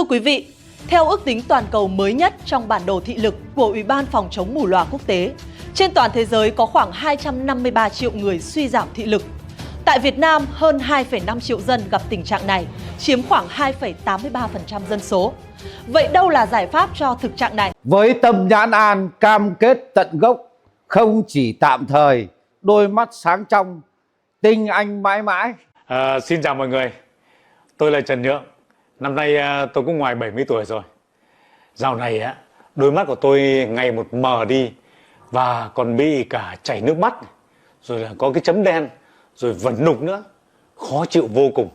Thưa quý vị, theo ước tính toàn cầu mới nhất trong bản đồ thị lực của Ủy ban Phòng chống mù lòa quốc tế, trên toàn thế giới có khoảng 253 triệu người suy giảm thị lực. Tại Việt Nam, hơn 2,5 triệu dân gặp tình trạng này, chiếm khoảng 2,83% dân số. Vậy đâu là giải pháp cho thực trạng này? Với tâm nhãn an cam kết tận gốc, không chỉ tạm thời, đôi mắt sáng trong, tinh anh mãi mãi. Xin chào mọi người, tôi là Trần Nhượng. Năm nay tôi cũng ngoài 70 tuổi rồi. Dạo này đôi mắt của tôi ngày một mờ đi và còn bị cả chảy nước mắt, rồi là có cái chấm đen, rồi vẩn đục nữa, khó chịu vô cùng.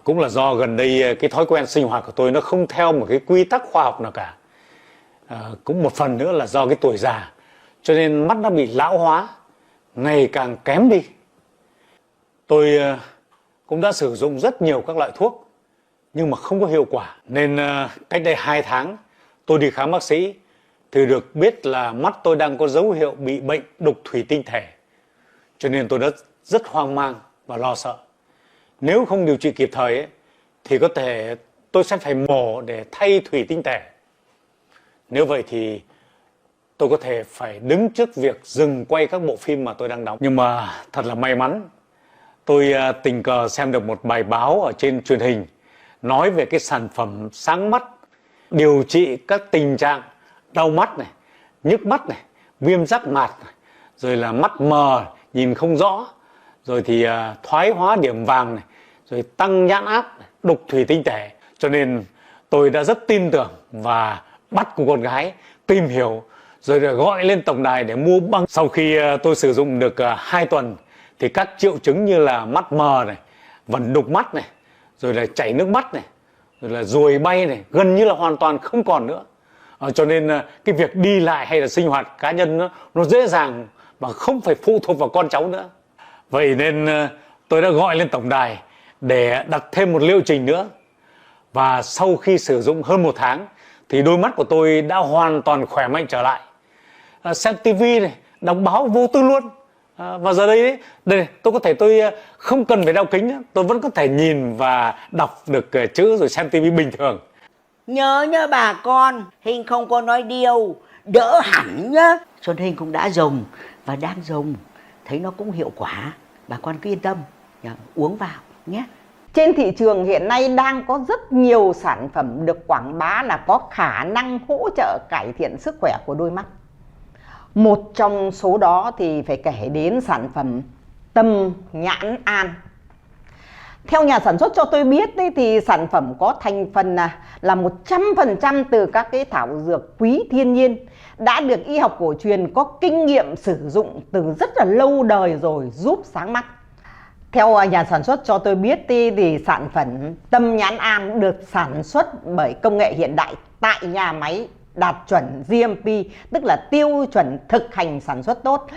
Cũng là do gần đây cái thói quen sinh hoạt của tôi nó không theo một cái quy tắc khoa học nào cả. Cũng một phần nữa là do cái tuổi già, cho nên mắt nó bị lão hóa, ngày càng kém đi. Tôi cũng đã sử dụng rất nhiều các loại thuốc nhưng mà không có hiệu quả. Nên cách đây 2 tháng tôi đi khám bác sĩ thì được biết là mắt tôi đang có dấu hiệu bị bệnh đục thủy tinh thể. Cho nên tôi đã rất hoang mang và lo sợ. Nếu không điều trị kịp thời ấy, thì có thể tôi sẽ phải mổ để thay thủy tinh thể. Nếu vậy thì tôi có thể phải đứng trước việc dừng quay các bộ phim mà tôi đang đóng. Nhưng mà thật là may mắn, tôi tình cờ xem được một bài báo ở trên truyền hình nói về cái sản phẩm sáng mắt, điều trị các tình trạng đau mắt này, nhức mắt này, viêm giác mạc này, rồi là mắt mờ, nhìn không rõ, rồi thì thoái hóa điểm vàng này, rồi tăng nhãn áp, đục thủy tinh thể. Cho nên tôi đã rất tin tưởng và bắt cô con gái tìm hiểu, rồi là gọi lên tổng đài để mua băng. Sau khi tôi sử dụng được 2 tuần thì các triệu chứng như là mắt mờ này, vẩn đục mắt này, rồi là chảy nước mắt này, rồi là ruồi bay này, gần như là hoàn toàn không còn nữa. Cho nên cái việc đi lại hay là sinh hoạt cá nhân nó dễ dàng và không phải phụ thuộc vào con cháu nữa. Vậy nên tôi đã gọi lên tổng đài để đặt thêm một liệu trình nữa. Và sau khi sử dụng hơn 1 tháng thì đôi mắt của tôi đã hoàn toàn khỏe mạnh trở lại. Xem tivi này, đọc báo vô tư luôn. Và giờ đây tôi có thể tôi không cần phải đeo kính nữa. Tôi vẫn có thể nhìn và đọc được chữ rồi xem tivi bình thường. Nhớ bà con, Hình không có nói điều, đỡ hẳn nhá. Xuân Hình cũng đã dùng và đang dùng, thấy nó cũng hiệu quả. Bà con cứ yên tâm, uống vào nhé. Trên thị trường hiện nay đang có rất nhiều sản phẩm được quảng bá là có khả năng hỗ trợ cải thiện sức khỏe của đôi mắt. Một trong số đó thì phải kể đến sản phẩm Tâm Nhãn An. Theo nhà sản xuất cho tôi biết thì sản phẩm có thành phần là 100% từ các cái thảo dược quý thiên nhiên, đã được y học cổ truyền có kinh nghiệm sử dụng từ rất là lâu đời rồi, giúp sáng mắt. Theo nhà sản xuất cho tôi biết thì sản phẩm Tâm Nhãn An được sản xuất bởi công nghệ hiện đại tại nhà máy đạt chuẩn GMP, tức là tiêu chuẩn thực hành sản xuất tốt.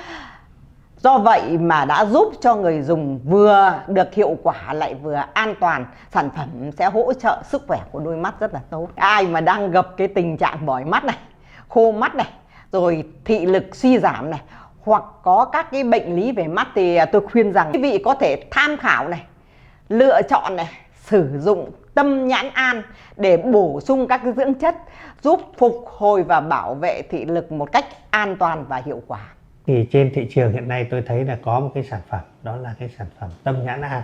Do vậy mà đã giúp cho người dùng vừa được hiệu quả lại vừa an toàn. Sản phẩm sẽ hỗ trợ sức khỏe của đôi mắt rất là tốt. Ai mà đang gặp cái tình trạng mỏi mắt này, khô mắt này, rồi thị lực suy giảm này, hoặc có các cái bệnh lý về mắt thì tôi khuyên rằng quý vị có thể tham khảo này, lựa chọn này, sử dụng Tâm Nhãn An để bổ sung các cái dưỡng chất giúp phục hồi và bảo vệ thị lực một cách an toàn và hiệu quả. Thì trên thị trường hiện nay tôi thấy là có một cái sản phẩm, đó là cái sản phẩm Tâm Nhãn An.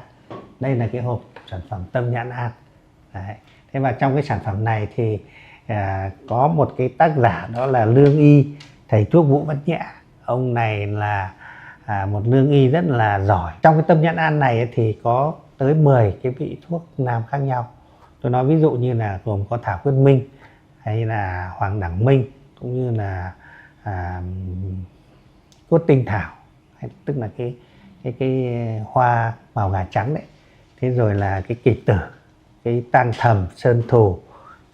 Đây là cái hộp sản phẩm Tâm Nhãn An. Đấy. Thế và trong cái sản phẩm này thì có một cái tác giả, đó là Lương Y, thầy thuốc Vũ Văn Nhã. Ông này là một lương y rất là giỏi. Trong cái Tâm Nhãn An này thì có tới 10 cái vị thuốc nam khác nhau. Tôi nói ví dụ như là gồm có thảo quyết minh, hay là hoàng đẳng minh, cũng như là cốt tinh thảo, tức là cái hoa màu gà trắng đấy. Thế rồi là cái kỳ tử, cái tang thầm, sơn thù,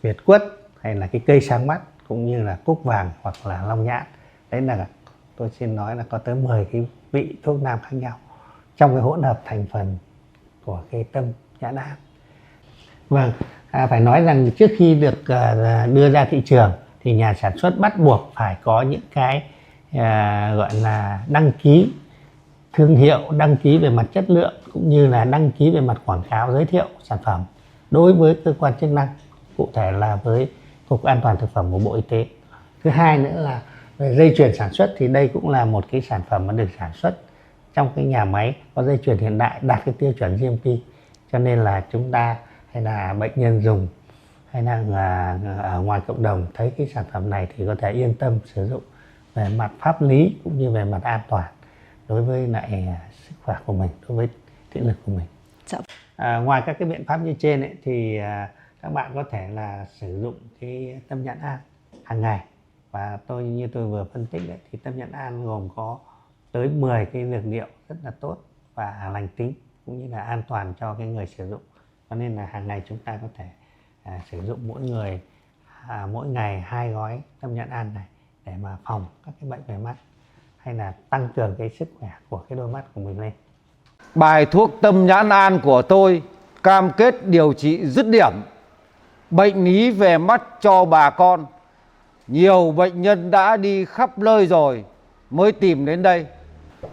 việt quất, hay là cái cây sáng mắt, cũng như là cúc vàng hoặc là long nhãn. Đấy là tôi xin nói là có tới 10 cái vị thuốc nam khác nhau trong cái hỗn hợp thành phần của cái Tâm Nhãn An. Vâng, phải nói rằng trước khi được đưa ra thị trường thì nhà sản xuất bắt buộc phải có những cái gọi là đăng ký thương hiệu, đăng ký về mặt chất lượng, cũng như là đăng ký về mặt quảng cáo giới thiệu sản phẩm. đối với cơ quan chức năng, cụ thể là với Cục An toàn Thực phẩm của Bộ Y tế. Thứ hai nữa là về dây chuyền sản xuất, thì đây cũng là một cái sản phẩm mà được sản xuất trong cái nhà máy có dây chuyền hiện đại đạt cái tiêu chuẩn GMP, cho nên là chúng ta hay là bệnh nhân dùng hay là ở ngoài cộng đồng thấy cái sản phẩm này thì có thể yên tâm sử dụng về mặt pháp lý cũng như về mặt an toàn đối với lại sức khỏe của mình, đối với thị lực của mình. Ngoài các cái biện pháp như trên ấy, thì các bạn có thể là sử dụng cái tâm nhãn an hàng ngày, và như tôi vừa phân tích đấy, thì tâm nhãn an gồm có tới 10 cái dược liệu rất là tốt và lành tính cũng như là an toàn cho cái người sử dụng, cho nên là hàng ngày chúng ta có thể sử dụng mỗi ngày 2 gói tâm nhãn an này để mà phòng các cái bệnh về mắt hay là tăng cường cái sức khỏe của cái đôi mắt của mình lên. Bài thuốc tâm nhãn an của tôi cam kết điều trị dứt điểm bệnh lý về mắt cho bà con. Nhiều bệnh nhân đã đi khắp nơi rồi mới tìm đến đây.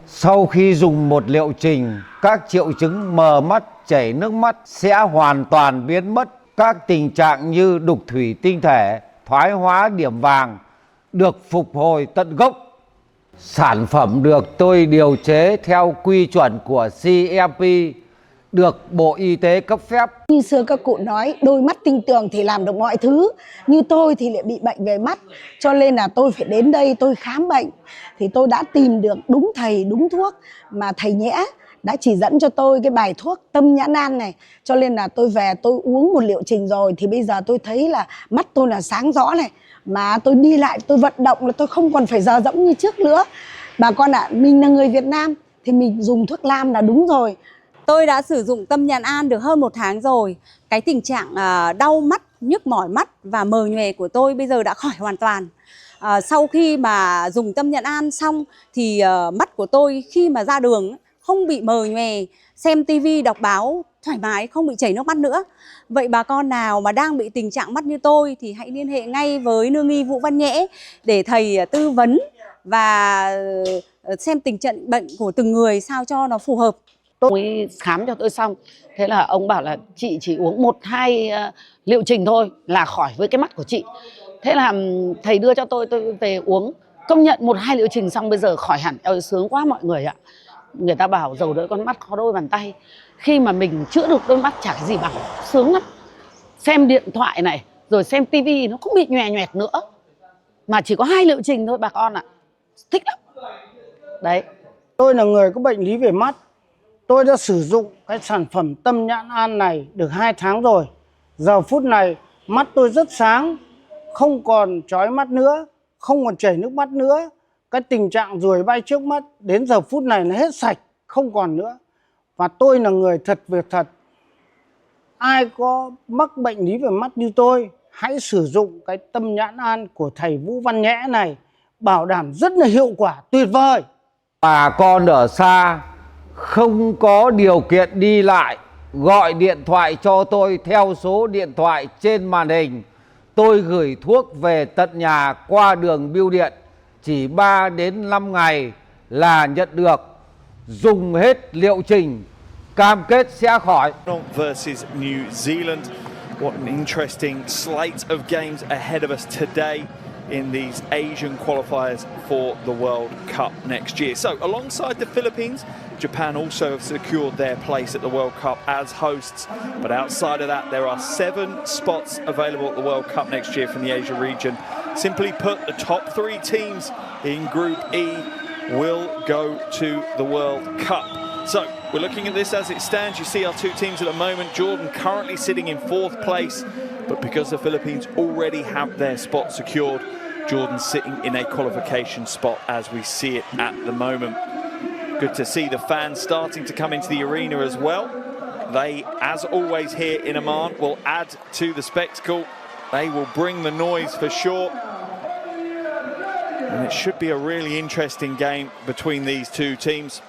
Sau khi dùng một liệu trình, các triệu chứng mờ mắt, chảy nước mắt sẽ hoàn toàn biến mất. Các tình trạng như đục thủy tinh thể, thoái hóa điểm vàng được phục hồi tận gốc. Sản phẩm được tôi điều chế theo quy chuẩn của CMP, được Bộ Y tế cấp phép. Như xưa các cụ nói, đôi mắt tinh tường thì làm được mọi thứ. Như tôi thì lại bị bệnh về mắt, cho nên là tôi phải đến đây tôi khám bệnh. Thì tôi đã tìm được đúng thầy, đúng thuốc mà thầy Nhẽ đã chỉ dẫn cho tôi cái bài thuốc tâm nhãn an này. Cho nên là tôi về tôi uống một liệu trình rồi thì bây giờ tôi thấy là mắt tôi là sáng rõ này. Mà tôi đi lại, tôi vận động là tôi không còn phải dờ dẫm như trước nữa. Bà con ạ, mình là người Việt Nam thì mình dùng thuốc nam là đúng rồi. Tôi đã sử dụng tâm nhãn an được hơn 1 tháng rồi. Cái tình trạng đau mắt, nhức mỏi mắt và mờ nhòe của tôi bây giờ đã khỏi hoàn toàn. Sau khi mà dùng tâm nhãn an xong thì mắt của tôi khi mà ra đường không bị mờ nhòe, xem tivi, đọc báo thoải mái, không bị chảy nước mắt nữa. Vậy bà con nào mà đang bị tình trạng mắt như tôi thì hãy liên hệ ngay với Lương y Vũ Văn Nhẽ để thầy tư vấn và xem tình trạng bệnh của từng người sao cho nó phù hợp. Ông ấy khám cho tôi xong, thế là ông bảo là chị chỉ uống 1-2 liệu trình thôi là khỏi với cái mắt của chị. Thế là thầy đưa cho tôi về uống, công nhận 1-2 liệu trình xong bây giờ khỏi hẳn. Ôi, sướng quá mọi người ạ. Người ta bảo dầu đỡ con mắt khó đôi bàn tay. Khi mà mình chữa được đôi mắt chả cái gì bằng, sướng lắm. Xem điện thoại này rồi xem tivi nó cũng bị nhòe nhoẹt nữa, mà chỉ có 2 liệu trình thôi bà con ạ. Thích lắm đấy. Tôi là người có bệnh lý về mắt. Tôi đã sử dụng cái sản phẩm tâm nhãn an này được 2 tháng rồi. Giờ phút này mắt tôi rất sáng, không còn chói mắt nữa, không còn chảy nước mắt nữa. Cái tình trạng ruồi bay trước mắt đến giờ phút này nó hết sạch, không còn nữa. Và tôi là người thật việc thật. Ai có mắc bệnh lý về mắt như tôi, hãy sử dụng cái tâm nhãn an của thầy Vũ Văn Nhẽ này. Bảo đảm rất là hiệu quả, tuyệt vời. Bà con ở xa không có điều kiện đi lại, gọi điện thoại cho tôi theo số điện thoại trên màn hình. Tôi gửi thuốc về tận nhà qua đường bưu điện. Chỉ 3 đến 5 ngày là nhận được. Dùng hết liệu trình, cam kết sẽ khỏi. Versus New Zealand. What an interesting slate of games ahead of us today in these Asian qualifiers for the World Cup next year. So alongside the Philippines, Japan also have secured their place at the World Cup as hosts. But outside of that, there are 7 spots available at the World Cup next year from the Asia region. Simply put, the top 3 teams in Group E will go to the World Cup. So we're looking at this as it stands. You see our 2 teams at the moment. Jordan currently sitting in 4th place, but because the Philippines already have their spot secured, Jordan's sitting in a qualification spot as we see it at the moment. Good to see the fans starting to come into the arena as well. They, as always here in Amman, will add to the spectacle. They will bring the noise for sure. And it should be a really interesting game between these 2 teams.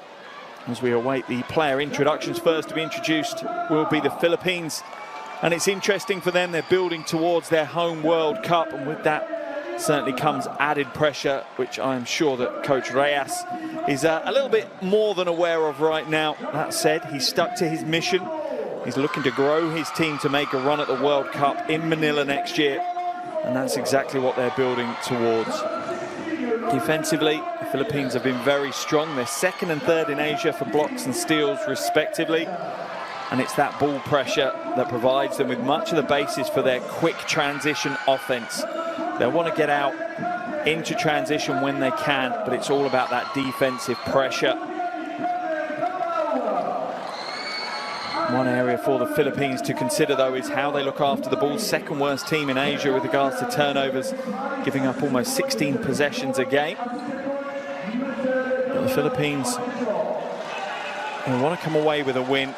As we await the player introductions, first to be introduced will be the Philippines. And it's interesting for them, they're building towards their home World Cup, and with that certainly comes added pressure, which I'm sure that Coach Reyes is a little bit more than aware of right now. That said, he stuck to his mission. He's looking to grow his team to make a run at the World Cup in Manila next year. And that's exactly what they're building towards. Defensively, the Philippines have been very strong. They're second and third in Asia for blocks and steals, respectively. And it's that ball pressure that provides them with much of the basis for their quick transition offense. They'll want to get out into transition when they can, but it's all about that defensive pressure. One area for the Philippines to consider, though, is how they look after the ball. Second worst team in Asia with regards to turnovers, giving up almost 16 possessions a game. But the Philippines will want to come away with a win.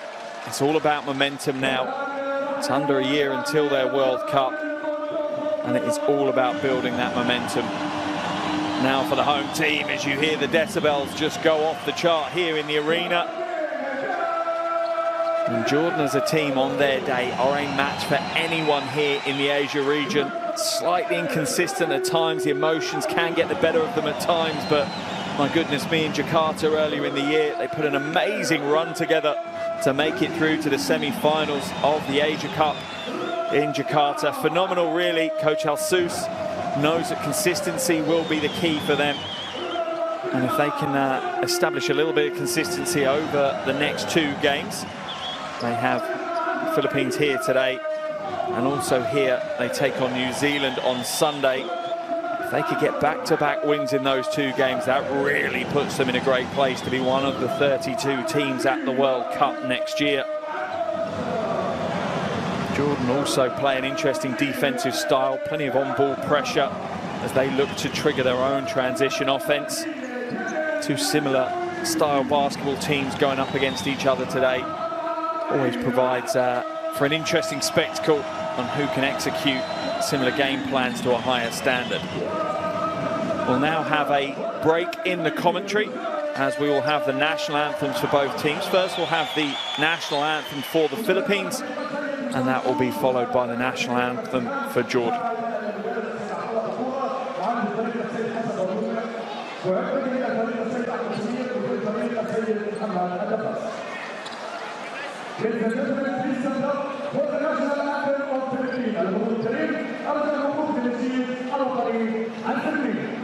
It's all about momentum now. It's under a year until their World Cup, and it is all about building that momentum. Now for the home team, as you hear the decibels just go off the chart here in the arena. And Jordan as a team on their day are a match for anyone here in the Asia region. Slightly inconsistent at times, the emotions can get the better of them at times, but my goodness me, in Jakarta earlier in the year, they put an amazing run together to make it through to the semi-finals of the Asia Cup in Jakarta. Phenomenal, really. Coach Jesus knows that consistency will be the key for them. And if they can establish a little bit of consistency over the next two games, they have Philippines here today, and also here they take on New Zealand on Sunday. If they could get back-to-back wins in those two games, that really puts them in a great place to be one of the 32 teams at the World Cup next year. Jordan also play an interesting defensive style, plenty of on-ball pressure as they look to trigger their own transition offense. Two similar style basketball teams going up against each other today. Always provides for an interesting spectacle on who can execute similar game plans to a higher standard. We'll now have a break in the commentary as we will have the national anthems for both teams. First we'll have the national anthem for the Philippines, and that will be followed by the national anthem for Jordan. Ladies and gentlemen, please stand up for the national anthem of Philippines. Al-Mubun Karim, Al-Mubun Philippines, Al-Karim, and Philippines.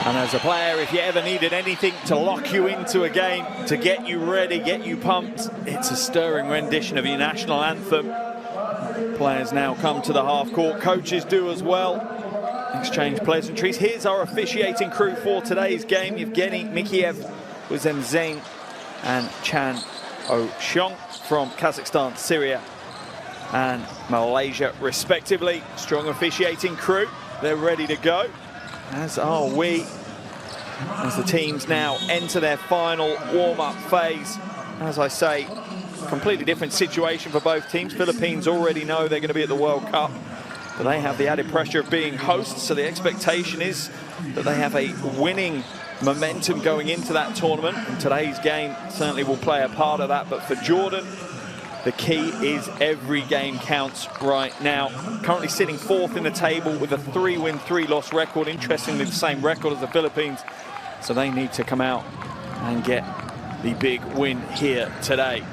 And as a player, if you ever needed anything to lock you into a game, to get you ready, get you pumped, it's a stirring rendition of your national anthem. Players now come to the half court, coaches do as well. Exchange pleasantries. Here's our officiating crew for today's game. Yevgeny Mikheyev, Uzem Zain and Chan O'Xiong from Kazakhstan, Syria and Malaysia respectively. Strong officiating crew, they're ready to go, as are we. as the teams now enter their final warm-up phase. As I say, completely different situation for both teams. Philippines already know they're going to be at the World Cup, but they have the added pressure of being hosts, so the expectation is that they have a winning momentum going into that tournament, and today's game certainly will play a part of that. But for Jordan, the key is every game counts right now. Currently sitting 4th in the table with a 3-win, 3-loss record. Interestingly, the same record as the Philippines. So they need to come out and get the big win here today.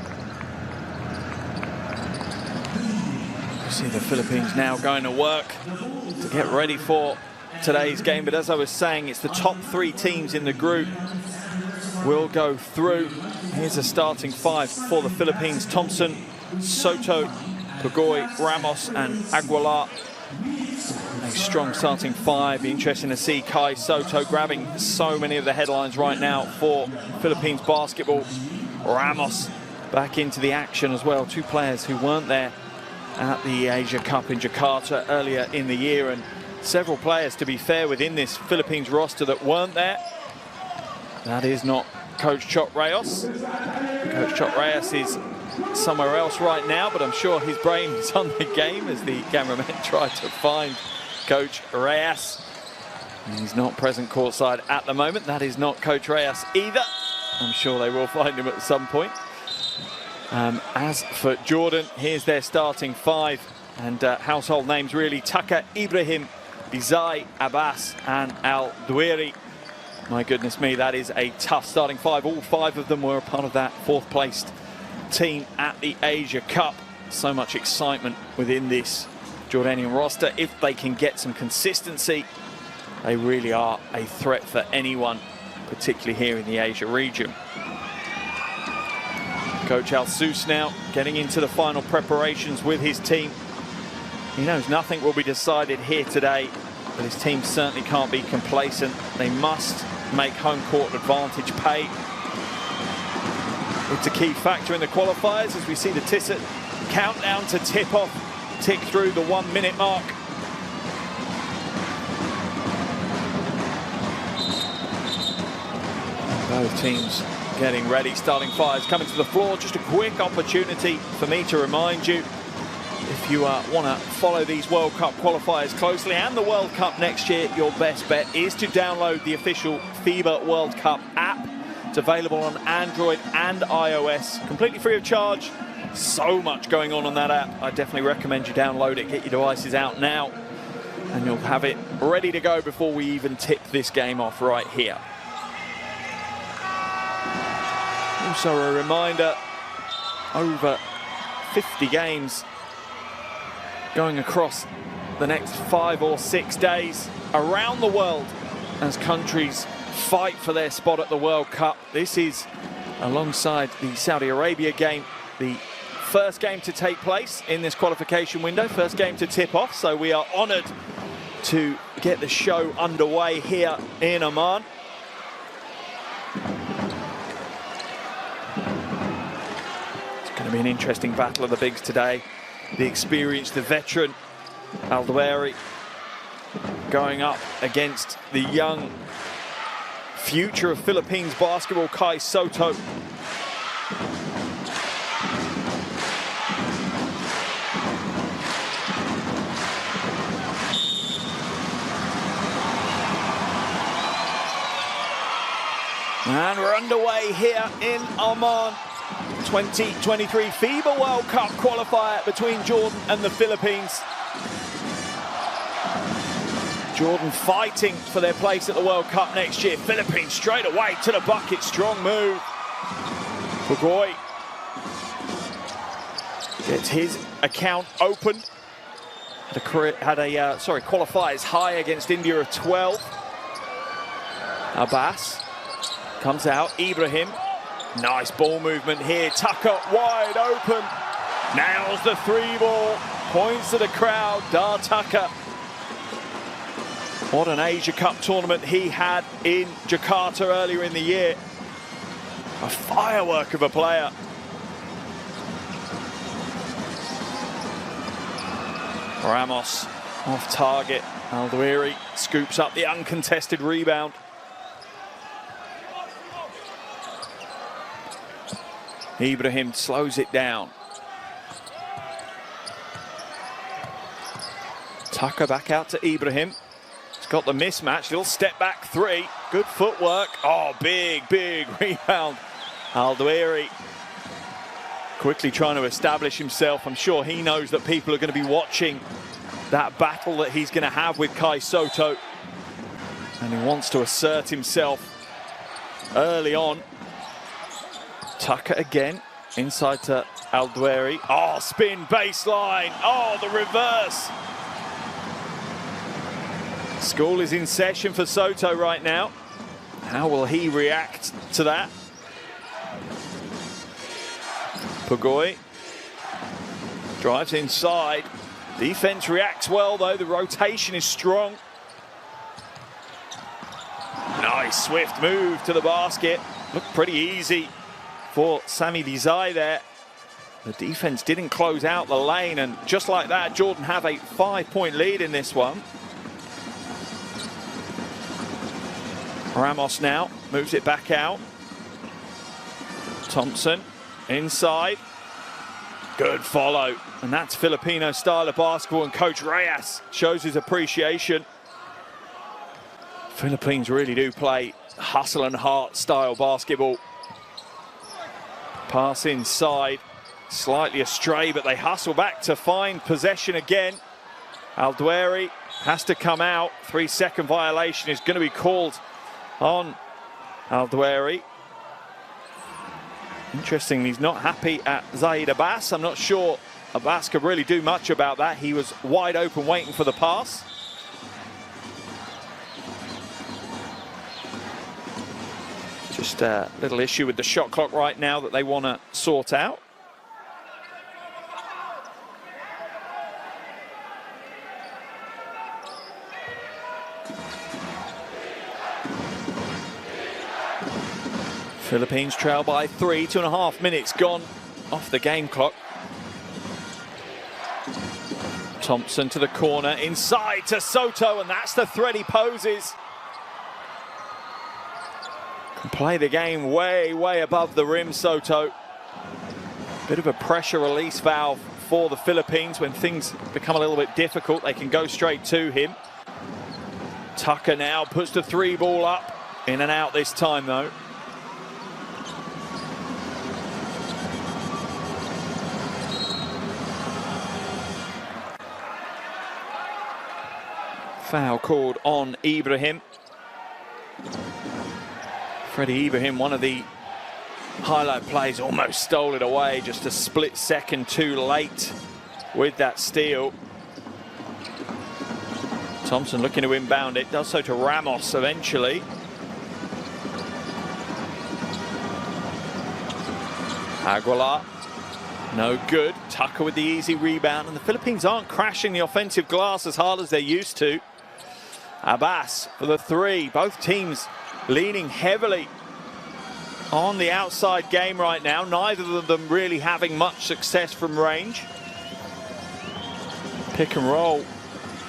You see the Philippines now going to work to get ready for today's game. But as I was saying, it's the top 3 teams in the group will go through. Here's a starting 5 for the Philippines. Thompson, Soto, Pugoy, Ramos and Aguilar. A strong starting 5. Be interesting to see Kai Soto grabbing so many of the headlines right now for Philippines basketball. Ramos back into the action as well. 2 players who weren't there at the Asia Cup in Jakarta earlier in the year, and several players, to be fair, within this Philippines roster that weren't there. That is not Coach Chot Reyes. Coach Chot Reyes is somewhere else right now, but I'm sure his brain is on the game as the cameramen try to find Coach Reyes. He's not present courtside at the moment. That is not Coach Reyes either. I'm sure they will find him at some point. As for Jordan, here's their starting 5. And household names really: Tucker, Ibrahim, Bizai, Abbas and Al Dueri. My goodness me, that is a tough starting 5. All 5 of them were a part of that 4th placed team at the Asia Cup. So much excitement within this Jordanian roster. If they can get some consistency, they really are a threat for anyone, particularly here in the Asia region. Coach Al-Sous now getting into the final preparations with his team. He knows nothing will be decided here today, but his team certainly can't be complacent. They must make home court advantage pay. It's a key factor in the qualifiers as we see the Tissot countdown to tip-off tick through the 1-minute mark. Both teams getting ready. Starting 5s coming to the floor. Just a quick opportunity for me to remind you, if you want to follow these World Cup qualifiers closely and the World Cup next year, your best bet is to download the official FIBA World Cup app. It's available on Android and iOS, completely free of charge. So much going on that app. I definitely recommend you download it, get your devices out now, and you'll have it ready to go before we even tip this game off right here. Also a reminder, over 50 games going across the next 5 or 6 days around the world as countries fight for their spot at the World Cup. This is, alongside the Saudi Arabia game, the first game to take place in this qualification window, first game to tip off, so we are honoured to get the show underway here in Oman. It's going to be an interesting battle of the bigs today. The experienced, the veteran Al Dueri going up against the young future of Philippines basketball, Kai Soto. And we're underway here in Oman. 2023 FIBA World Cup qualifier between Jordan and the Philippines. Jordan fighting for their place at the World Cup next year. Philippines straight away to the bucket. Strong move. Pugoy gets his account open. Qualifiers high against India of 12. Abbas comes out. Ibrahim. Nice ball movement here. Tucker wide open. Nails the 3-ball. Points to the crowd. Dar Tucker. What an Asia Cup tournament he had in Jakarta earlier in the year. A firework of a player. Ramos off target. Al Dueri scoops up the uncontested rebound. Ibrahim slows it down. Tucker back out to Ibrahim. He's got the mismatch, little step back three. Good footwork. Oh, big rebound. Al-Dawiri quickly trying to establish himself. I'm sure he knows that people are going to be watching that battle that he's going to have with Kai Soto. And he wants to assert himself early on. Tucker again, inside to Al-Dawiri. Oh, spin baseline. Oh, the reverse. School is in session for Soto right now. How will he react to that? Pugoy drives inside. Defense reacts well though, the rotation is strong. Nice swift move to the basket. Looked pretty easy for Sami Desai there. The defense didn't close out the lane, and just like that, Jordan have a 5-point lead in this one. Ramos now moves it back out. Thompson inside. Good follow. And that's Filipino style of basketball, and Coach Reyes shows his appreciation. Philippines really do play hustle and heart style basketball. Pass inside, slightly astray, but they hustle back to find possession again. Al-Dawiri has to come out. 3-second violation is going to be called on Al-Dawiri. Interesting, he's not happy at Zaid Abbas. I'm not sure Abbas could really do much about that. He was wide open waiting for the pass. Just a little issue with the shot clock right now that they want to sort out. Philippines trail by 3, 2.5 minutes gone off the game clock. Thompson to the corner, inside to Soto, and that's the threat he poses. Can play the game way above the rim, Soto. Bit of a pressure release valve for the Philippines. When things become a little bit difficult, they can go straight to him. Tucker now puts the 3 ball up. In and out this time though. Foul called on Ibrahim. Freddie Ibrahim, one of the highlight plays, almost stole it away, just a split second too late with that steal. Thompson looking to inbound it, does so to Ramos eventually. Aguilar, no good. Tucker with the easy rebound, and the Philippines aren't crashing the offensive glass as hard as they're used to. Abbas for the 3, both teams leaning heavily on the outside game right now, neither of them really having much success from range. Pick and roll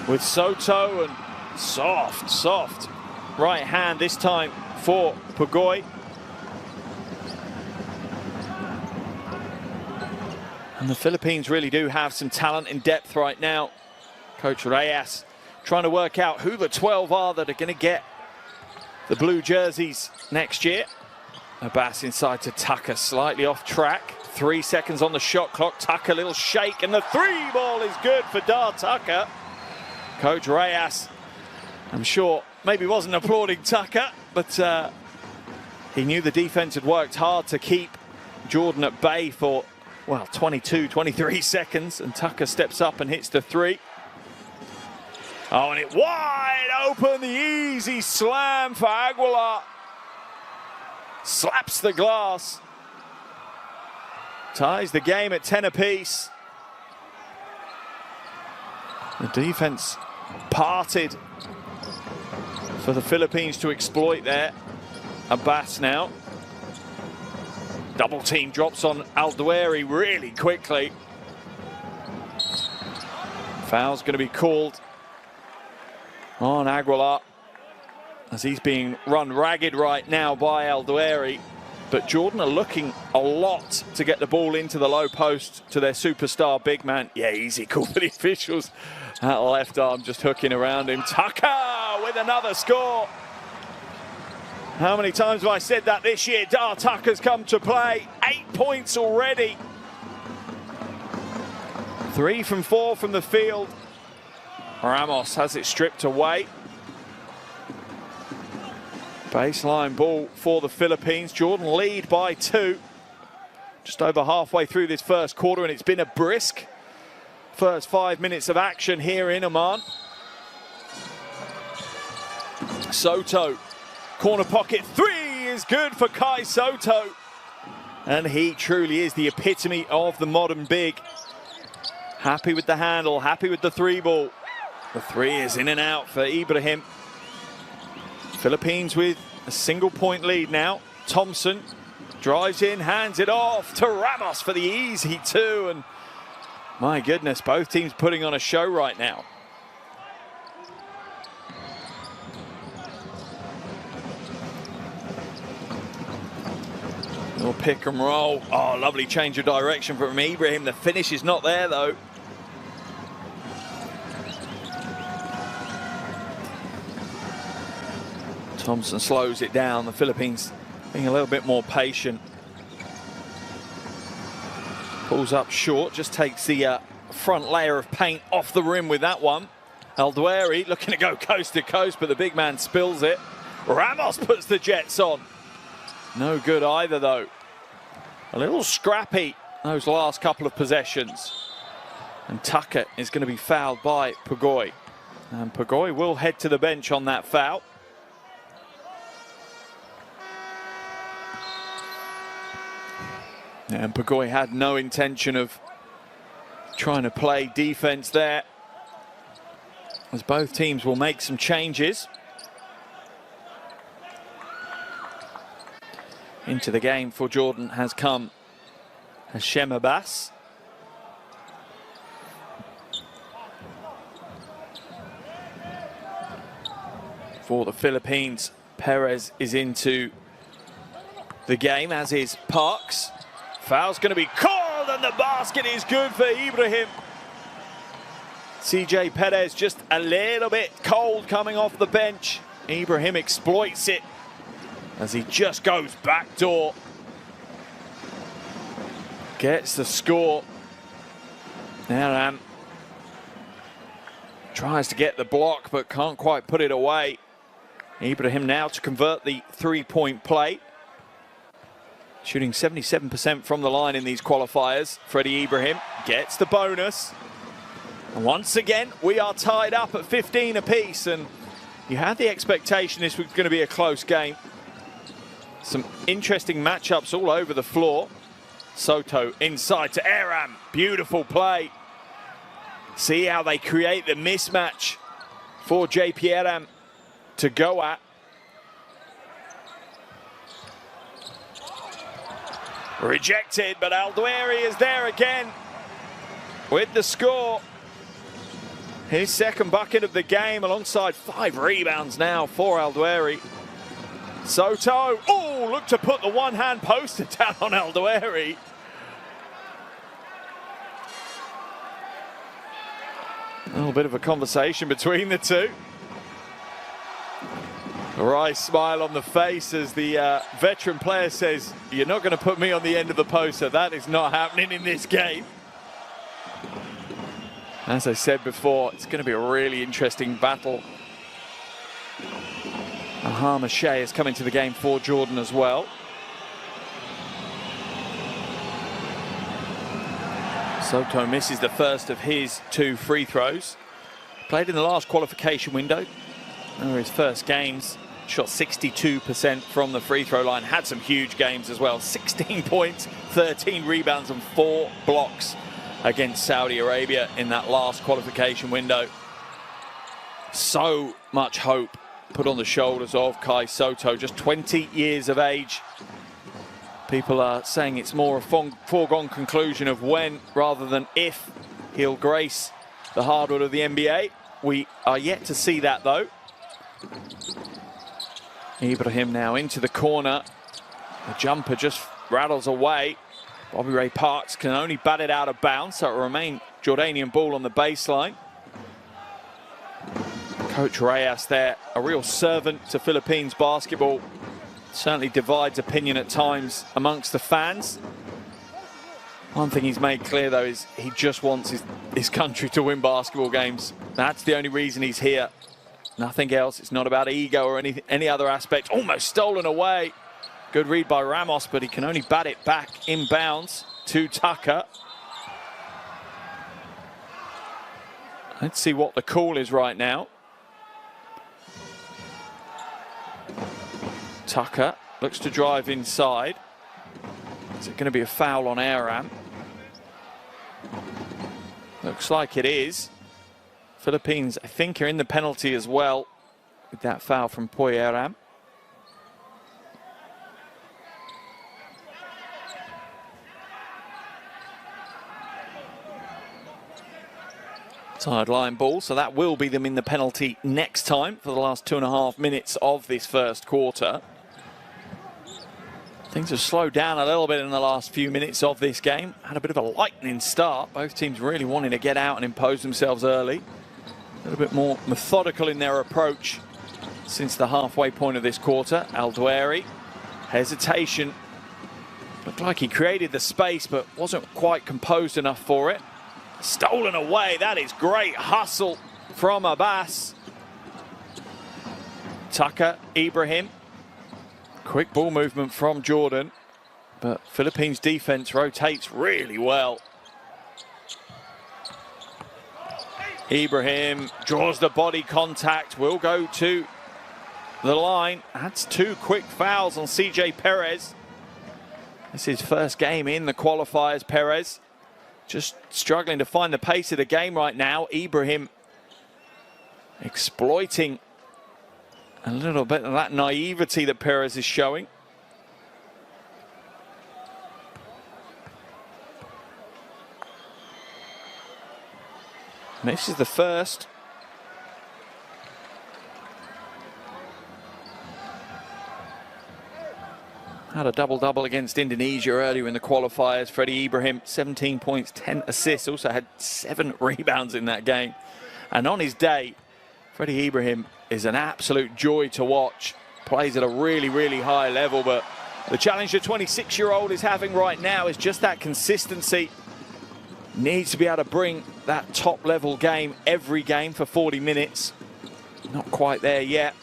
with Soto, and soft right hand this time for Pugoy. And the Philippines really do have some talent in depth right now. Coach Reyes trying to work out who the 12 are that are going to get the blue jerseys next year. Abbas inside to Tucker, slightly off track. 3 seconds on the shot clock. Tucker, little shake, and the 3 ball is good for Dar Tucker. Coach Reyes, I'm sure, maybe wasn't applauding Tucker, but he knew the defense had worked hard to keep Jordan at bay for, well, 22, 23 seconds, and Tucker steps up and hits the 3. Oh, and it wide open, the easy slam for Aguilar. Slaps the glass. Ties the game at 10 apiece. The defense parted for the Philippines to exploit there. Abbas now. Double team drops on Al-Dawiri really quickly. Foul's going to be called on Aguilar as he's being run ragged right now by Al-Dawiri. But Jordan are looking a lot to get the ball into the low post to their superstar big man. Yeah, easy call for the officials. That left arm just hooking around him. Tucker with another score. How many times have I said that this year? Tucker's come to play. 8 points already. 3 from 4 from the field. Ramos has it stripped away. Baseline ball for the Philippines. Jordan lead by 2. Just over halfway through this first quarter, and it's been a brisk first 5 minutes of action here in Oman. Soto, corner pocket 3 is good for Kai Soto. And he truly is the epitome of the modern big. Happy with the handle, happy with the 3 ball. The 3 is in and out for Ibrahim. Philippines with a single point lead now. Thompson drives in, hands it off to Ramos for the easy 2. And my goodness, both teams putting on a show right now. Little pick and roll. Oh, lovely change of direction from Ibrahim. The finish is not there though. Thompson slows it down. The Philippines being a little bit more patient. Pulls up short, just takes the front layer of paint off the rim with that one. Aldueri looking to go coast to coast, but the big man spills it. Ramos puts the Jets on. No good either though. A little scrappy those last couple of possessions. And Tucker is going to be fouled by Pugoy. And Pugoy will head to the bench on that foul. And Pugoy had no intention of trying to play defense there, as both teams will make some changes. Into the game for Jordan has come Hashem Abbas. For the Philippines, Perez is into the game, as is Parks. Foul's going to be called, and the basket is good for Ibrahim. CJ Perez just a little bit cold coming off the bench. Ibrahim exploits it as he just goes backdoor. Gets the score. Aram tries to get the block, but can't quite put it away. Ibrahim now to convert the 3-point play. Shooting 77% from the line in these qualifiers. Freddie Ibrahim gets the bonus. And once again, we are tied up at 15 apiece. And you had the expectation this was going to be a close game. Some interesting matchups all over the floor. Soto inside to Aram. Beautiful play. See how they create the mismatch for JP Aram to go at. Rejected, but Aldueri is there again with the score. His second bucket of the game, alongside 5 rebounds now for Aldueri. Soto, oh, look to put the one-hand poster down on Aldueri. A little bit of a conversation between the two. A wry smile on the face as the veteran player says, "You're not going to put me on the end of the poster. That is not happening in this game." As I said before, it's going to be a really interesting battle. Ahama Shea is coming to the game for Jordan as well. Soto misses the first of his 2 free throws. Played in the last qualification window. Over his first games, shot 62% from the free throw line. Had some huge games as well. 16 points, 13 rebounds and 4 blocks against Saudi Arabia in that last qualification window. So much hope put on the shoulders of Kai Soto, just 20 years of age. People are saying it's more a foregone conclusion of when rather than if he'll grace the hardwood of the NBA. We are yet to see that though. Ibrahim now into the corner. The jumper just rattles away. Bobby Ray Parks can only bat it out of bounds, so it will remain Jordanian ball on the baseline. Coach Reyes there, a real servant to Philippines basketball. Certainly divides opinion at times amongst the fans. One thing he's made clear, though, is he just wants his country to win basketball games. That's the only reason he's here. Nothing else. It's not about ego or any other aspect. Almost stolen away. Good read by Ramos, but he can only bat it back inbounds to Tucker. Let's see what the call is right now. Tucker looks to drive inside. Is it going to be a foul on Aram? Looks like it is. Philippines, I think, are in the penalty as well with that foul from Poy Aram. Sideline ball, so that will be them in the penalty next time for the last 2.5 minutes of this first quarter. Things have slowed down a little bit in the last few minutes of this game. Had a bit of a lightning start. Both teams really wanting to get out and impose themselves early. A little bit more methodical in their approach since the halfway point of this quarter. Al-Duairi, hesitation. Looked like he created the space, but wasn't quite composed enough for it. Stolen away. That is great hustle from Abbas. Tucker, Ibrahim. Quick ball movement from Jordan, but Philippines defense rotates really well. Ibrahim draws the body contact, will go to the line. That's 2 quick fouls on CJ Perez. This is his first game in the qualifiers, Perez. Just struggling to find the pace of the game right now. Ibrahim exploiting a little bit of that naivety that Perez is showing. And this is the first. Had a double-double against Indonesia earlier in the qualifiers. Freddie Ibrahim, 17 points, 10 assists. Also had 7 rebounds in that game. And on his day, Freddie Ibrahim is an absolute joy to watch. Plays at a really, really high level. But the challenge the 26-year-old is having right now is just that consistency. Needs to be able to bring that top-level game every game for 40 minutes. Not quite there yet.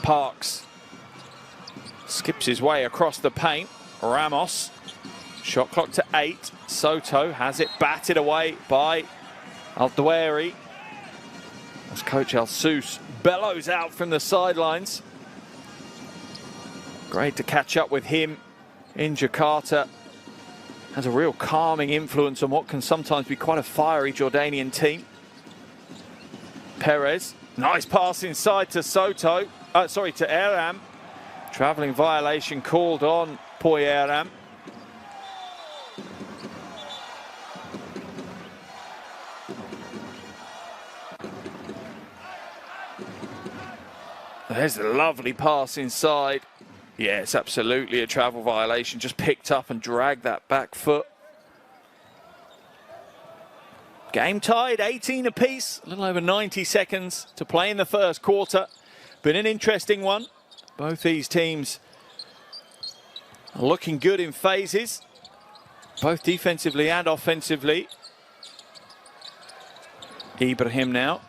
Parks skips his way across the paint. Ramos, shot clock to 8. Soto has it batted away by Al-Duairi. As Coach El Sous bellows out from the sidelines. Great to catch up with him in Jakarta. Has a real calming influence on what can sometimes be quite a fiery Jordanian team. Perez, nice pass inside to Soto. To Aram. Travelling violation called on Poy Aram. There's a lovely pass inside. Yeah, it's absolutely a travel violation. Just picked up and dragged that back foot. Game tied, 18 apiece. A little over 90 seconds to play in the first quarter. Been an interesting one. Both these teams are looking good in phases, both defensively and offensively. Ibrahim now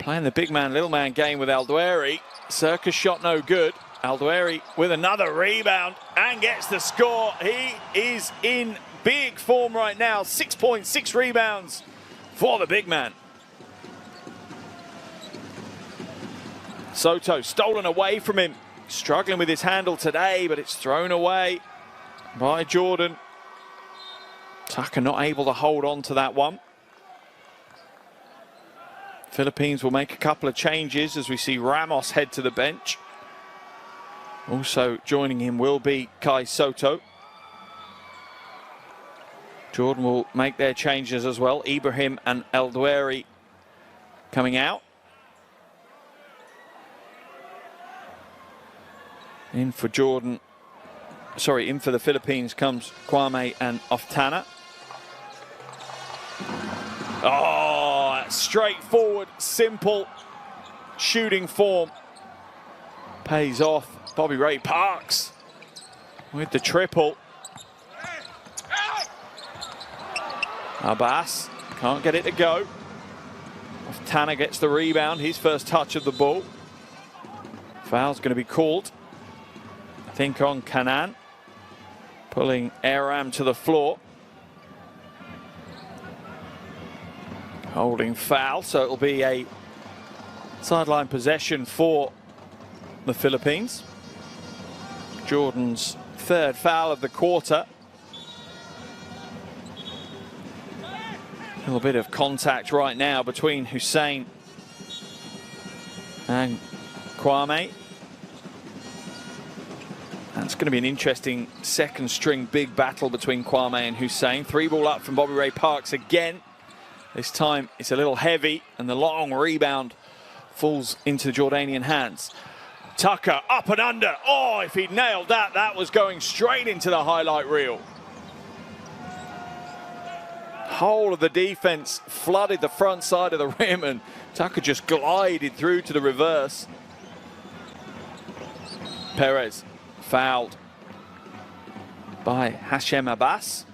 playing the big man, little man game with Al-Duairi. Circus shot no good. Al-Duairi with another rebound and gets the score. He is in big form right now. 6 points, 6 rebounds for the big man. Soto stolen away from him. Struggling with his handle today, but it's thrown away by Jordan. Tucker not able to hold on to that one. Philippines will make a couple of changes as we see Ramos head to the bench. Also joining him will be Kai Soto. Jordan will make their changes as well. Ibrahim and Al-Duairi coming out. In for Jordan in for the Philippines comes Kwame and Oftana. Oh, straightforward, simple shooting form. Pays off. Bobby Ray Parks with the triple. Abbas can't get it to go. Oftana gets the rebound, his first touch of the ball. Foul's going to be called, I think, on Kanan, pulling Aram to the floor. Holding foul, so it'll be a sideline possession for the Philippines. Jordan's third foul of the quarter. A little bit of contact right now between Hussein and Kwame. That's going to be an interesting second string big battle between Kwame and Hussein. 3-ball up from Bobby Ray Parks again. This time it's a little heavy and the long rebound falls into the Jordanian hands. Tucker up and under. Oh, if he'd nailed that, that was going straight into the highlight reel. Whole of the defense flooded the front side of the rim and Tucker just glided through to the reverse. Perez fouled by Hashem Abbas.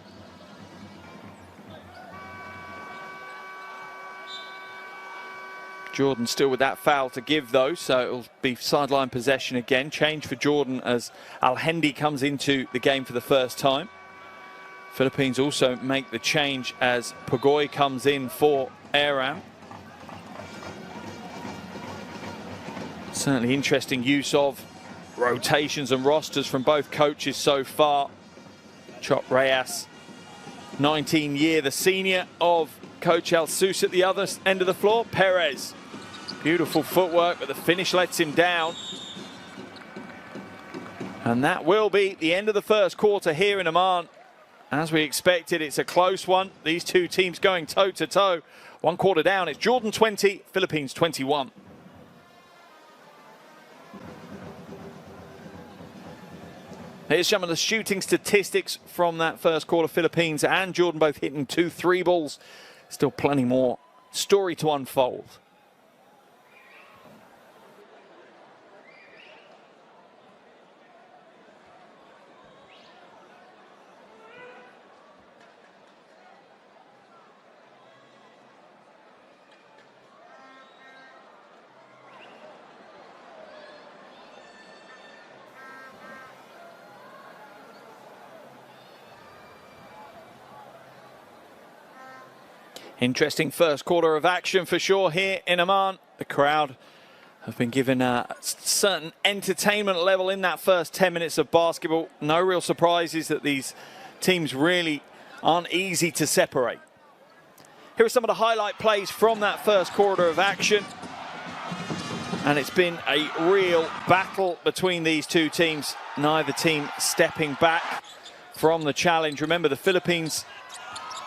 Jordan still with that foul to give though, so it'll be sideline possession again. Change for Jordan as Al-Hendi comes into the game for the first time. Philippines also make the change as Pagoy comes in for Aram. Certainly interesting use of rotations and rosters from both coaches so far. Chop Reyes, 19-year, the senior of Coach Al Sus at the other end of the floor. Perez, beautiful footwork, but the finish lets him down. And that will be the end of the first quarter here in Amman. As we expected, it's a close one. These two teams going toe-to-toe. 1 quarter down, it's Jordan 20, Philippines 21. Here's some of the shooting statistics from that first quarter. Philippines and Jordan both hitting 2 3-balls. Still plenty more story to unfold. Interesting first quarter of action for sure here in Amman. The crowd have been given a certain entertainment level in that first 10 minutes of basketball. No real surprises that these teams really aren't easy to separate. Here are some of the highlight plays from that first quarter of action. And it's been a real battle between these two teams. Neither team stepping back from the challenge. Remember, the Philippines,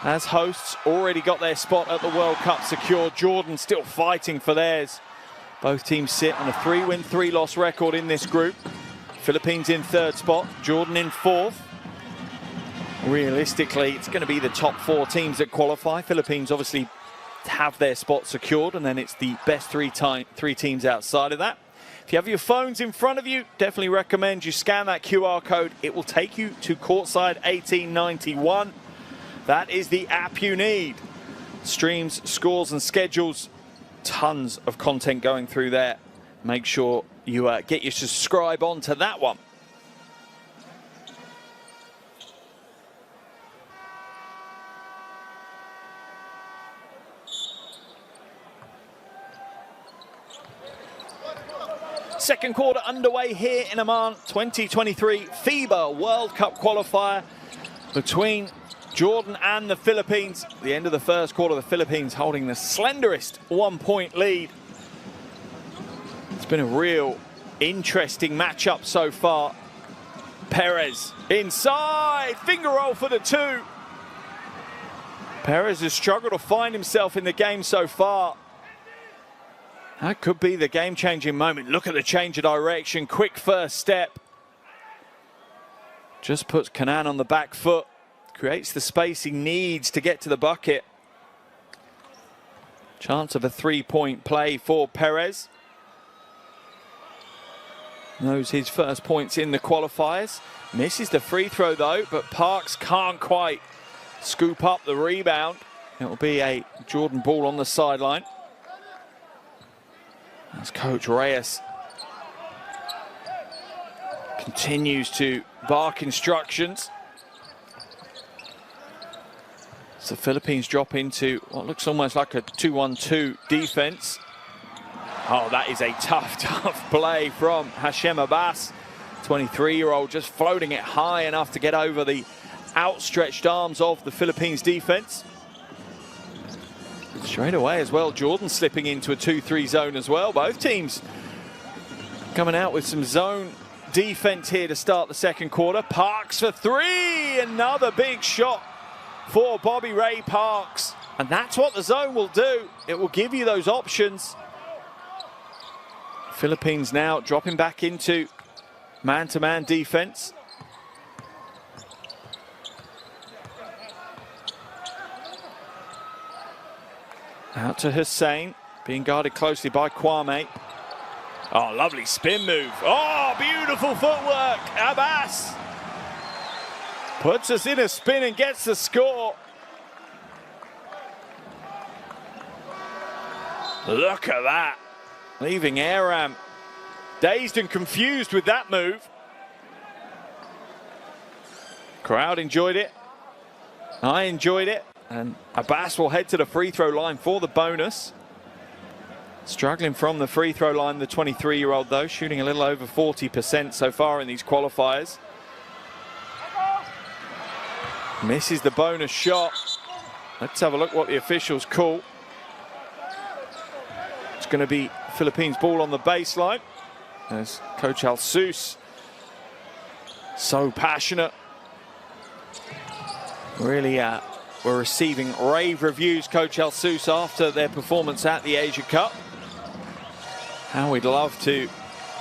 as hosts, already got their spot at the World Cup secured. Jordan still fighting for theirs. Both teams sit on a 3-win, 3-loss record in this group. Philippines in 3rd spot, Jordan in 4th. Realistically, it's going to be the top 4 teams that qualify. Philippines obviously have their spot secured, and then it's the best 3 teams outside of that. If you have your phones in front of you, definitely recommend you scan that QR code. It will take you to courtside 1891. That is the app you need. Streams, scores and schedules. Tons of content going through there. Make sure you get your subscribe on to that one. Second quarter underway here in Amman. 2023 FIBA World Cup qualifier between Jordan and the Philippines. At the end of the first quarter, the Philippines holding the slenderest 1-point lead. It's been a real interesting matchup so far. Perez inside, finger roll for the 2. Perez has struggled to find himself in the game so far. That could be the game-changing moment. Look at the change of direction, quick first step. Just puts Kanan on the back foot. Creates the space he needs to get to the bucket. Chance of a 3-point play for Perez. Knows his first points in the qualifiers. Misses the free throw though, but Parks can't quite scoop up the rebound. It will be a Jordan ball on the sideline. As Coach Reyes continues to bark instructions. So the Philippines drop into what looks almost like a 2-1-2 defense. Oh, that is a tough play from Hashem Abbas. 23-year-old just floating it high enough to get over the outstretched arms of the Philippines defense. Straight away as well, Jordan slipping into a 2-3 zone as well. Both teams coming out with some zone defense here to start the second quarter. Parks for three, another big shot for Bobby Ray Parks. And that's what the zone will do. It will give you those options. Philippines now dropping back into man-to-man defense. Out to Hussein, being guarded closely by Kwame. Oh, lovely spin move. Oh, beautiful footwork. Abbas puts us in a spin and gets the score. Look at that. Leaving Aram dazed and confused with that move. Crowd enjoyed it. I enjoyed it. And Abbas will head to the free throw line for the bonus. Struggling from the free throw line, the 23-year-old though, shooting a little over 40% so far in these qualifiers. Misses the bonus shot. Let's have a look what the officials call. It's going to be Philippines ball on the baseline. As Coach Alsus, so passionate. Really were receiving rave reviews, Coach Alsus, after their performance at the Asia Cup. How we'd love to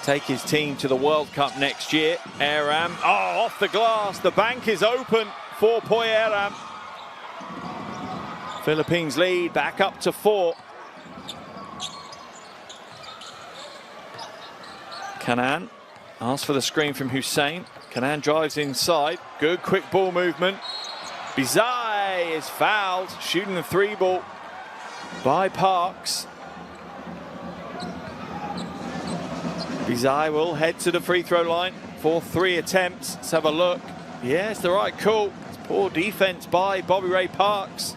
take his team to the World Cup next year. Aram, oh, off the glass. The bank is open for Poy Aram. Philippines lead back up to 4. Kanan asks for the screen from Hussein. Kanan drives inside. Good quick ball movement. Bizai is fouled, shooting the 3-ball by Parks. Bizai will head to the free throw line for 3 attempts. Let's have a look. Yeah, it's the right call. It's poor defense by Bobby Ray Parks.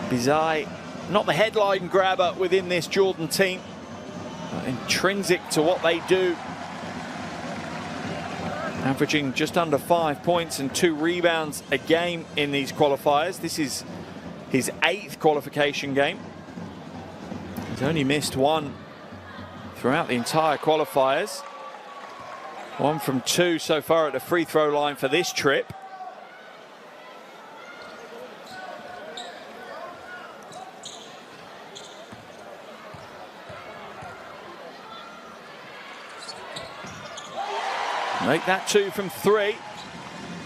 Bizai, not the headline grabber within this Jordan team, but intrinsic to what they do. Averaging just under 5 points and 2 rebounds a game in these qualifiers. This is his 8th qualification game. He's only missed 1 throughout the entire qualifiers. 1 from 2 so far at the free throw line for this trip. Make that 2 from 3.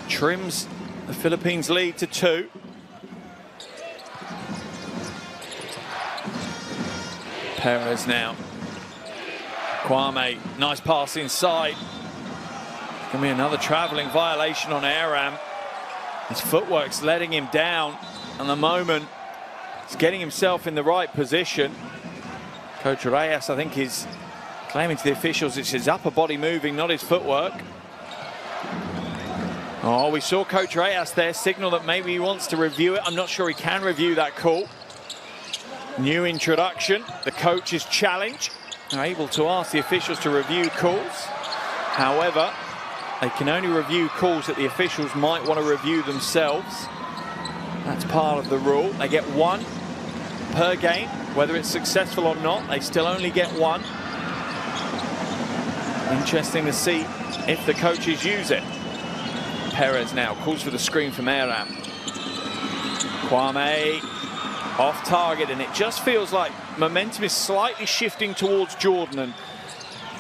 Trims the Philippines lead to 2. Perez now. Kwame, nice pass inside. Gonna be another traveling violation on Aram. His footwork's letting him down. And the moment he's getting himself in the right position. Coach Reyes, I think, is claiming to the officials it's his upper body moving, not his footwork. Oh, we saw Coach Reyes there signal that maybe he wants to review it. I'm not sure he can review that call. New introduction, the coach's challenge. They're able to ask the officials to review calls. However, they can only review calls that the officials might want to review themselves. That's part of the rule. They get 1 per game. Whether it's successful or not, they still only get 1. Interesting to see if the coaches use it. Perez now calls for the screen from Aram. Kwame off target, and it just feels like momentum is slightly shifting towards Jordan, and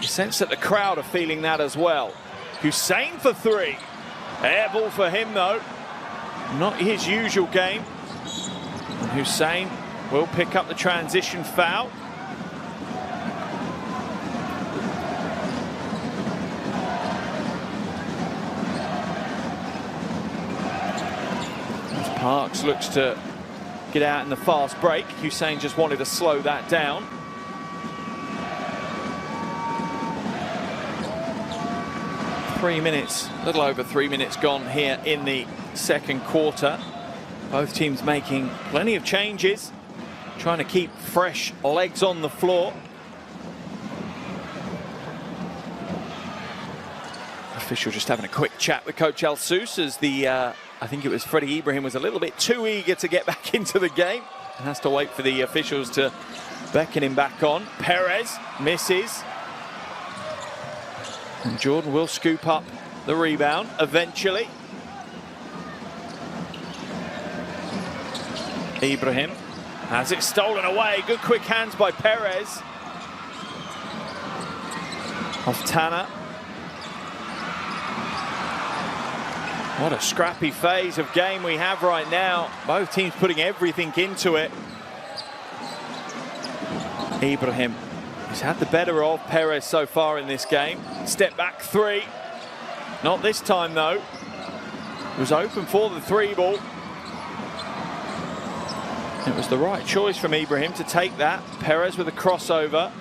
You sense that the crowd are feeling that as well. Hussein for three. Air ball for him though. Not his usual game. And Hussein will pick up the transition foul. Parks looks to get out in the fast break. Hussein just wanted to slow that down. A little over 3 minutes gone here in the second quarter. Both teams making plenty of changes, trying to keep fresh legs on the floor. Official just having a quick chat with Coach Al-Sous as I think it was Freddie Ibrahim was a little bit too eager to get back into the game and has to wait for the officials to beckon him back on. Perez misses. And Jordan will scoop up the rebound eventually. Ibrahim has it stolen away. Good quick hands by Perez. Off Tanner. What a scrappy phase of game we have right now. Both teams putting everything into it. Ibrahim has had the better of Perez so far in this game. Step back three. Not this time though. It was open for the three ball. It was the right choice from Ibrahim to take that. Perez with a crossover.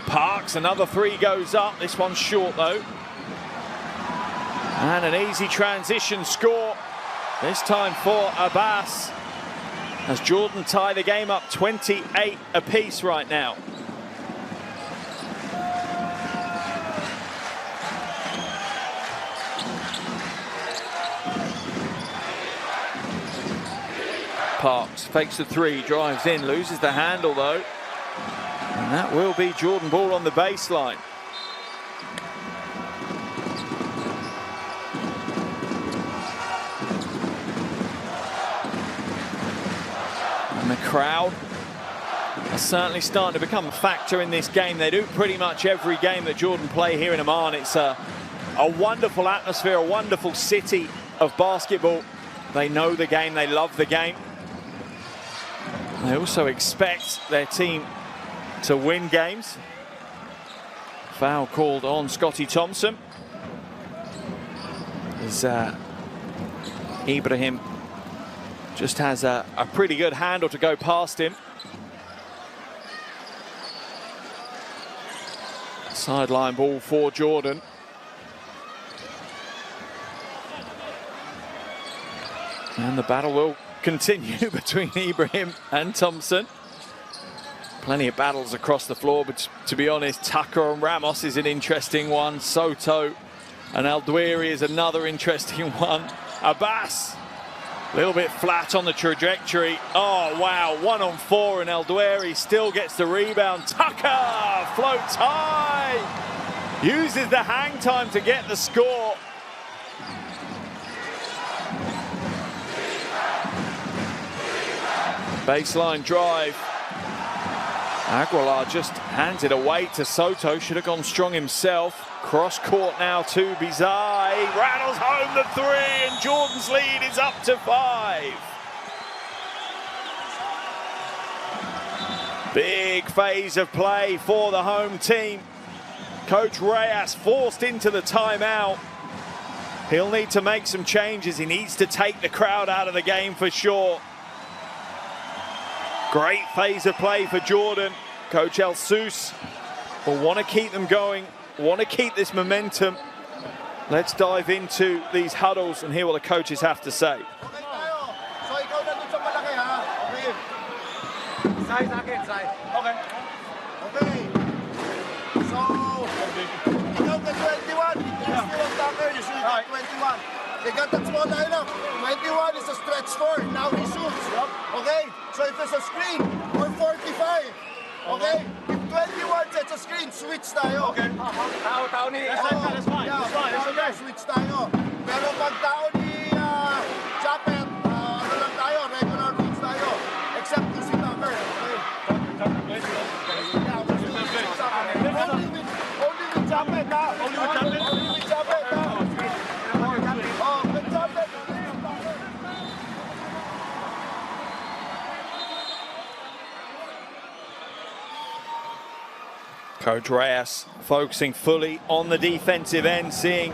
Parks, another three goes up. This one's short though. And an easy transition score. This time for Abbas. As Jordan tie the game up 28 apiece right now. Parks fakes the three, drives in, loses the handle though. And that will be Jordan ball on the baseline. And the crowd are certainly starting to become a factor in this game. They do pretty much every game that Jordan play here in Amman. It's a wonderful atmosphere, a wonderful city of basketball. They know the game, they love the game. They also expect their team to win games. Foul called on Scotty Thompson. As Ibrahim just has a pretty good handle to go past him. Sideline ball for Jordan. And the battle will continue between Ibrahim and Thompson. Plenty of battles across the floor, but to be honest, Tucker and Ramos is an interesting one. Soto and Aldwiri is another interesting one. Abbas, a little bit flat on the trajectory. Oh, wow, 1 on 4, and Aldwiri still gets the rebound. Tucker floats high, uses the hang time to get the score. Baseline drive. Aguilar just hands it away to Soto. Should have gone strong himself. Cross court now to Bizarre. He rattles home the three, and Jordan's lead is up to 5. Big phase of play for the home team. Coach Reyes forced into the timeout. He'll need to make some changes. He needs to take the crowd out of the game for sure. Great phase of play for Jordan. Coach Al-Sous will want to keep them going, want to keep this momentum. Let's dive into these huddles and hear what the coaches have to say. They got that small lineup. 91 is a stretch 4. Now he shoots. Okay? So if there's a screen, or 45. Okay? If 21 sets a screen, switch tayo. Okay. Tao ni. That's fine. That's okay. Switch tayo. Pero pag tao ni Japet, ano lang tayo, regular rules tayo. Except to si Tucker. Okay? Only with Coach Reyes focusing fully on the defensive end, seeing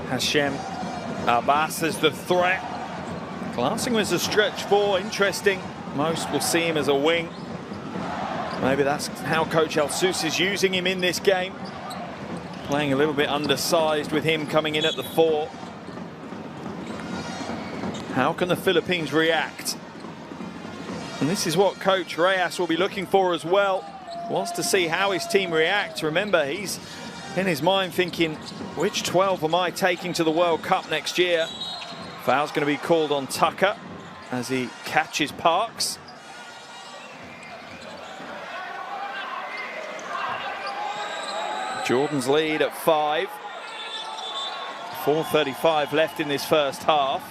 Hashem Abbas as the threat. Glassing was a stretch four, interesting. Most will see him as a wing. Maybe that's how Coach El-Sous is using him in this game. Playing a little bit undersized with him coming in at the 4. How can the Philippines react? And this is what Coach Reyes will be looking for as well. Wants to see how his team reacts. Remember, he's in his mind thinking, which 12 am I taking to the World Cup next year? Foul's going to be called on Tucker as he catches Parks. Jordan's lead at 5. 4:35 left in this first half.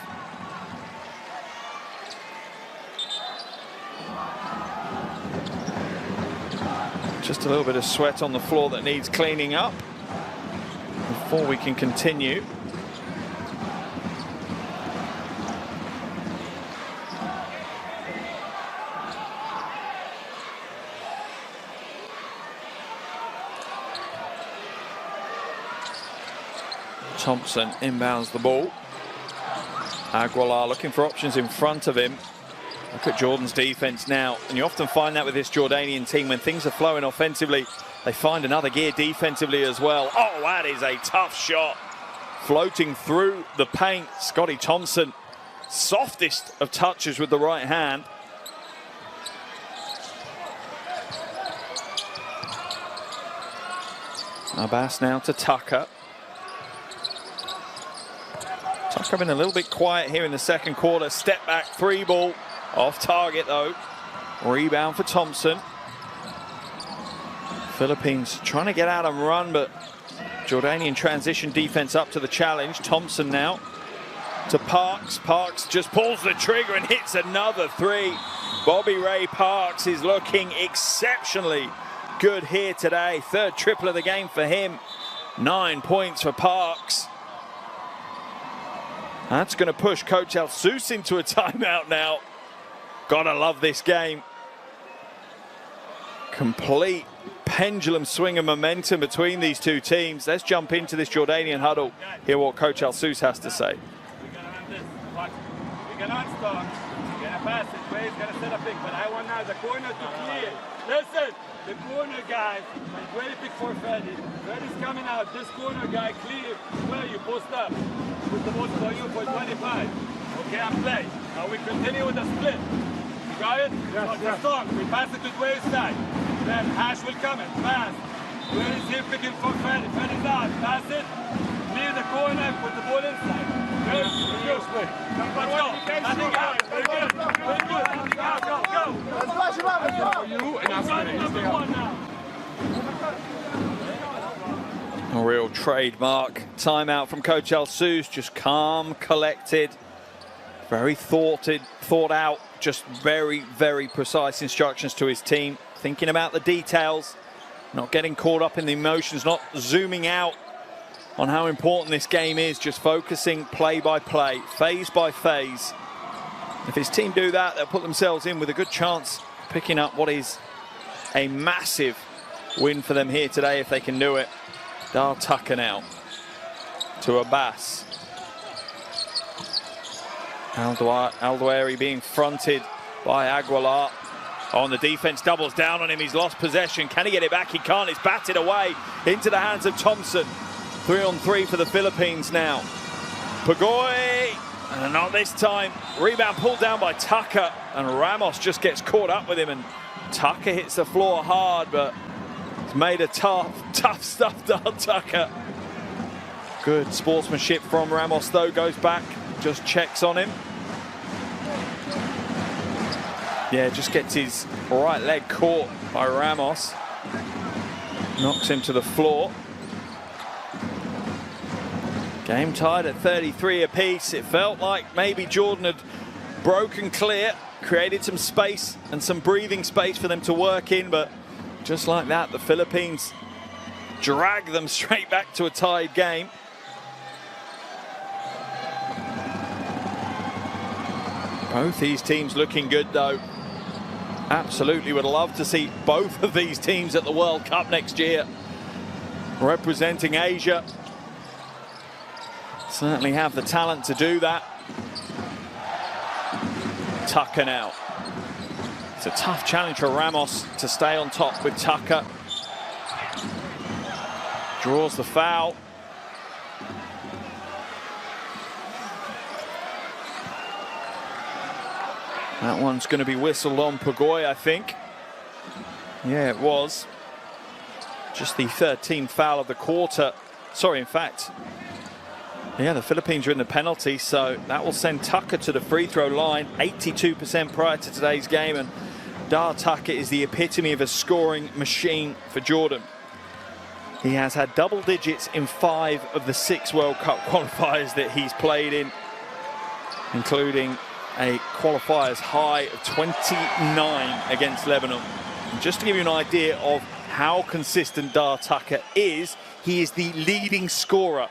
Just a little bit of sweat on the floor that needs cleaning up before we can continue. Thompson inbounds the ball. Aguilar looking for options in front of him. Look at Jordan's defense now, and you often find that with this Jordanian team, when things are flowing offensively, they find another gear defensively as well. Oh, that is a tough shot. Floating through the paint, Scotty Thompson, softest of touches with the right hand. Abbas now to Tucker. Tucker been a little bit quiet here in the second quarter. Step back 3 ball. Off target though. Rebound for Thompson. Philippines trying to get out and run, but Jordanian transition defense up to the challenge. Thompson now to Parks. Parks just pulls the trigger and hits another 3. Bobby Ray Parks is looking exceptionally good here today. 3rd triple of the game for him. 9 points for Parks. That's going to push Coach El-Sous into a timeout now. Gotta love this game. Complete pendulum swing of momentum between these two teams. Let's jump into this Jordanian huddle. Hear what Coach El-Sous has to say. We cannot stop. We're gonna pass it. Trey's gonna set a pick, but I want now the corner to clear. Listen, the corner guy, Trey pick for Freddy. Freddy's coming out. This corner guy clear. Where you post up. Put the ball for you for 25. Okay, I'm play. Now we continue with the split. You got it? Yes, yes. Strong. We pass it to Dwayne's side. Then Hash will come in. Pass. Dwayne is here picking for Freddy. Freddy's out. Pass it. Clear the corner. Put the ball inside. Good. Good. Let's go. Nothing out. Very good. Very good. Nothing out. Go. Go. Let's flash him up. Let's go. You and I'm A real trademark timeout from Coach El-Sous. Just calm, collected, very thought out, just very, very precise instructions to his team. Thinking about the details, not getting caught up in the emotions, not zooming out on how important this game is, just focusing play by play, phase by phase. If his team do that, they'll put themselves in with a good chance of picking up what is a massive win for them here today if they can do it. Dar Tucker now to Abbas. Aldouari being fronted by Aguilar. On the defense, doubles down on him. He's lost possession. Can he get it back? He can't. It's batted away into the hands of Thompson. 3-on-3 for the Philippines now. Pagoy, and not this time. Rebound pulled down by Tucker, and Ramos just gets caught up with him, and Tucker hits the floor hard, but it's made a tough stuff done, Tucker. Good sportsmanship from Ramos though, goes back, just checks on him. Yeah, just gets his right leg caught by Ramos. Knocks him to the floor. Game tied at 33 apiece. It felt like maybe Jordan had broken clear, created some space and some breathing space for them to work in, but just like that, the Philippines drag them straight back to a tied game. Both these teams looking good though. absolutely would love to see both of these teams at the World Cup next year, representing Asia. Certainly have the talent to do that. Tucker now. It's a tough challenge for Ramos to stay on top with Tucker. Draws the foul. That one's going to be whistled on Pagoy, I think. Yeah, it was. Just the 13th foul of the quarter. Sorry, in fact. Yeah, the Philippines are in the penalty, so that will send Tucker to the free throw line. 82% prior to today's game, and Dar Tucker is the epitome of a scoring machine for Jordan. He has had double digits in 5 of the 6 World Cup qualifiers that he's played in, including a qualifiers high of 29 against Lebanon. And just to give you an idea of how consistent Dar Tucker is, he is the leading scorer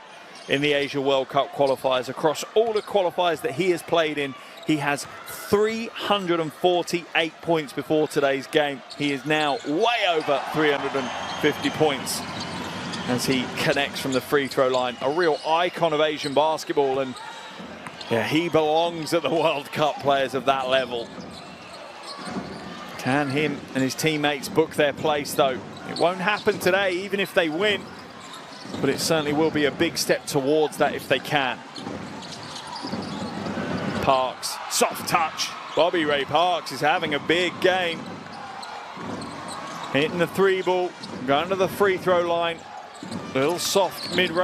in the Asia World Cup qualifiers. Across all the qualifiers that he has played in, he has 348 points before today's game. He is now way over 350 points as he connects from the free throw line. A real icon of Asian basketball, and yeah, he belongs at the World Cup, players of that level. Can him and his teammates book their place, though? It won't happen today, even if they win, but it certainly will be a big step towards that if they can. Parks, soft touch. Bobby Ray Parks is having a big game. Hitting the 3 ball, going to the free throw line. Little soft mid-range.